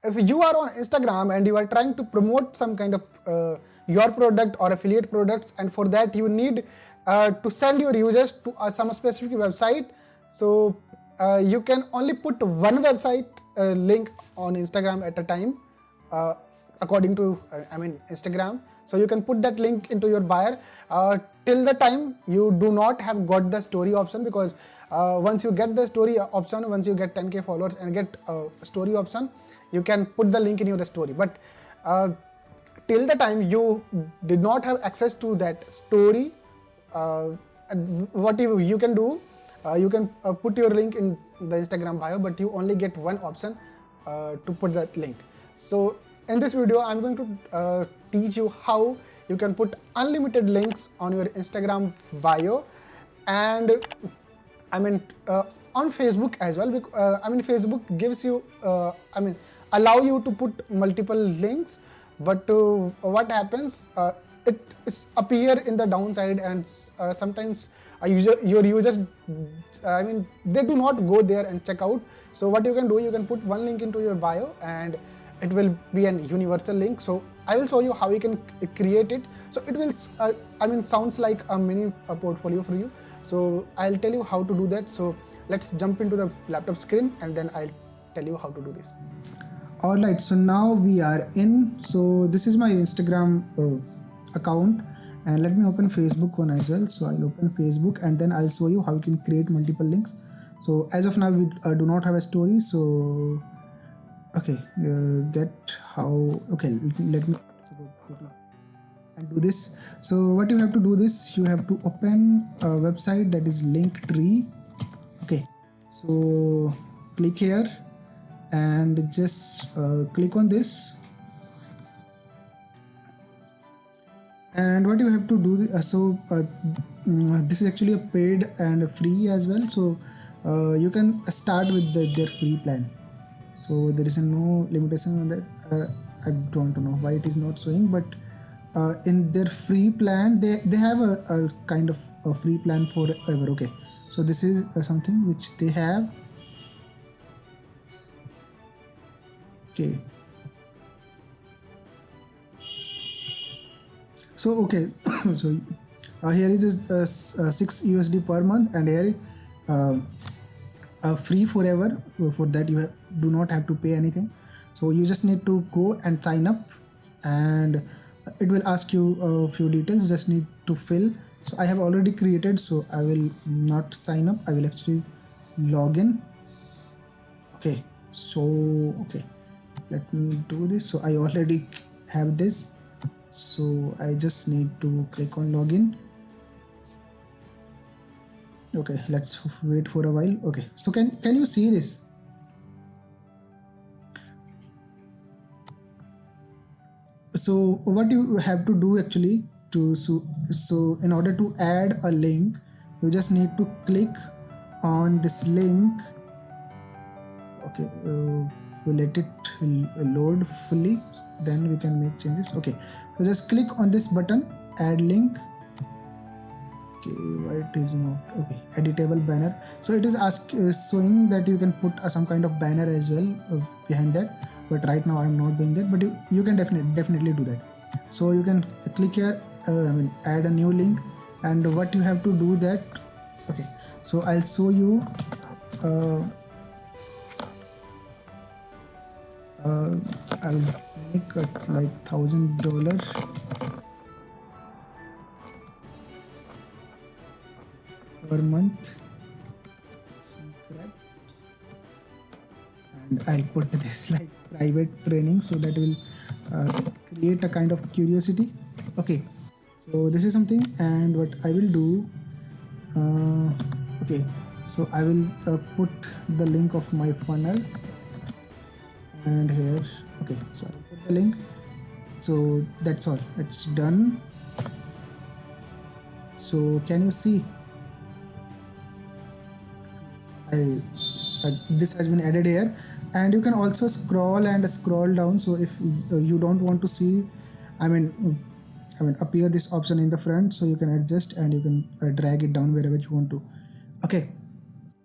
if you are on Instagram and you are trying to promote some kind of your product or affiliate products, and for that you need to send your users to some specific website, so you can only put one website link on Instagram at a time, according to Instagram. So you can put that link into your buyer till the time you do not have got the story option, because once you get the story option, once you get 10k followers and get story option, you can put the link in your story. But till the time you did not have access to that story, what you can do, you can put your link in the Instagram bio, but you only get one option to put that link. So in this video I'm going to teach you how you can put unlimited links on your Instagram bio, and on Facebook as well. Facebook gives you allow you to put multiple links, but what happens, it is appear in the downside, and sometimes your users they do not go there and check out. So what you can do, you can put one link into your bio and it will be an universal link. So I will show you how you can create it. So it will sounds like a mini portfolio for you. So I'll tell you how to do that. So let's jump into the laptop screen and then I'll tell you how to do this. Alright, so now we are in. So this is my Instagram account, and let me open Facebook one as well. So I'll open Facebook and then I'll show you how you can create multiple links. So as of now we do not have a story, so okay, get how, okay, let me go to and do this. So what you have to do this, you have to open a website that is Linktree. Okay, so click here and just click on this, and what you have to do, this is actually a paid and a free as well. So you can start with their free plan. So there is no limitation on that. I don't know why it is not showing, but in their free plan they have a kind of a free plan forever. Okay, so this is something which they have. Okay, so okay, so here is this, $6 USD per month, and here free forever. For that you do not have to pay anything. So you just need to go and sign up, and it will ask you a few details, just need to fill. So I have already created, so I will not sign up, I will actually log in. Okay, so okay, let me do this. So I already have this, so I just need to click on login. Okay, let's wait for a while. Okay, so can you see this? So what you have to do actually to so in order to add a link, you just need to click on this link. Okay, we'll let it load fully, then we can make changes. Okay, so just click on this button, add link. Okay, why it is not okay, editable banner. So it is showing that you can put some kind of banner as well behind that, but right now I'm not doing that, but you can definitely do that. So you can click here, add a new link, and what you have to do that. Okay, so I'll show you. I'll make it like $1,000 per month, and I'll put this like private training, so that will create a kind of curiosity. Okay, so this is something, and what I will do, okay, so I will put the link of my funnel, and here, okay, so I'll put the link. So that's all, it's done. So can you see, this has been added here, and you can also scroll and scroll down. So if you don't want to see, appear this option in the front, so you can adjust and you can drag it down wherever you want to. Okay,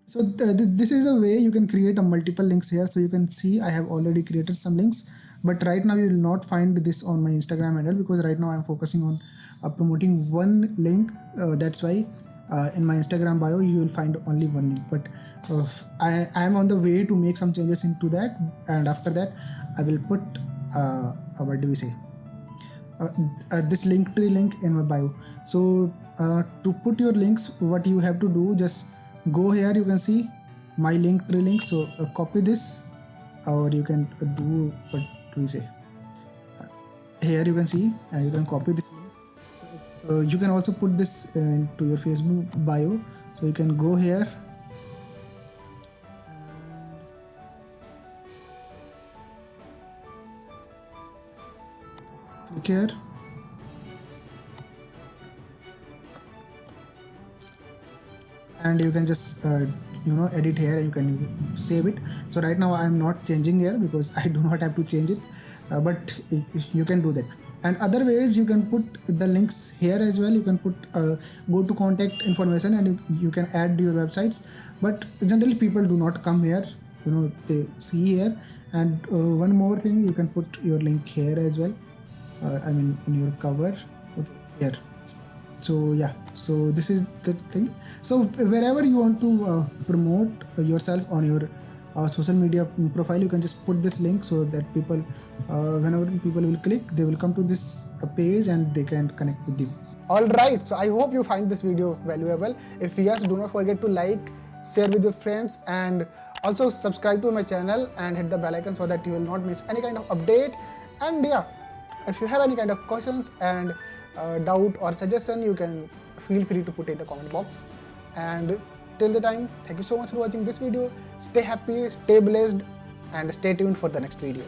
So this is a way you can create a multiple links here. So you can see I have already created some links, but right now you will not find this on my Instagram handle because right now I'm focusing on promoting one link. That's why in my Instagram bio you will find only one link. But I am on the way to make some changes into that, and after that I will put what do we say? This Linktree link in my bio. So to put your links, what you have to do, just go here, you can see my Linktree link. So copy this, or you can do what do we say, here you can see, and you can copy this link. So you can also put this into your Facebook bio. So you can go here, click here, and you can just edit here, and you can save it. So right now I am not changing here because I do not have to change it, but you can do that. And other ways, you can put the links here as well. You can put go to contact information, and you can add your websites, but generally people do not come here, they see here. And one more thing, you can put your link here as well, I mean in your cover, okay, here. So yeah, so this is the thing. So wherever you want to promote yourself on your social media profile, you can just put this link so that people, whenever people will click, they will come to this page and they can connect with you. Alright, so I hope you find this video valuable. If yes, do not forget to like, share with your friends, and also subscribe to my channel and hit the bell icon so that you will not miss any kind of update. And yeah, if you have any kind of questions and doubt or suggestion, you can feel free to put in the comment box. And till the time, thank you so much for watching this video. Stay happy, stay blessed, and stay tuned for the next video.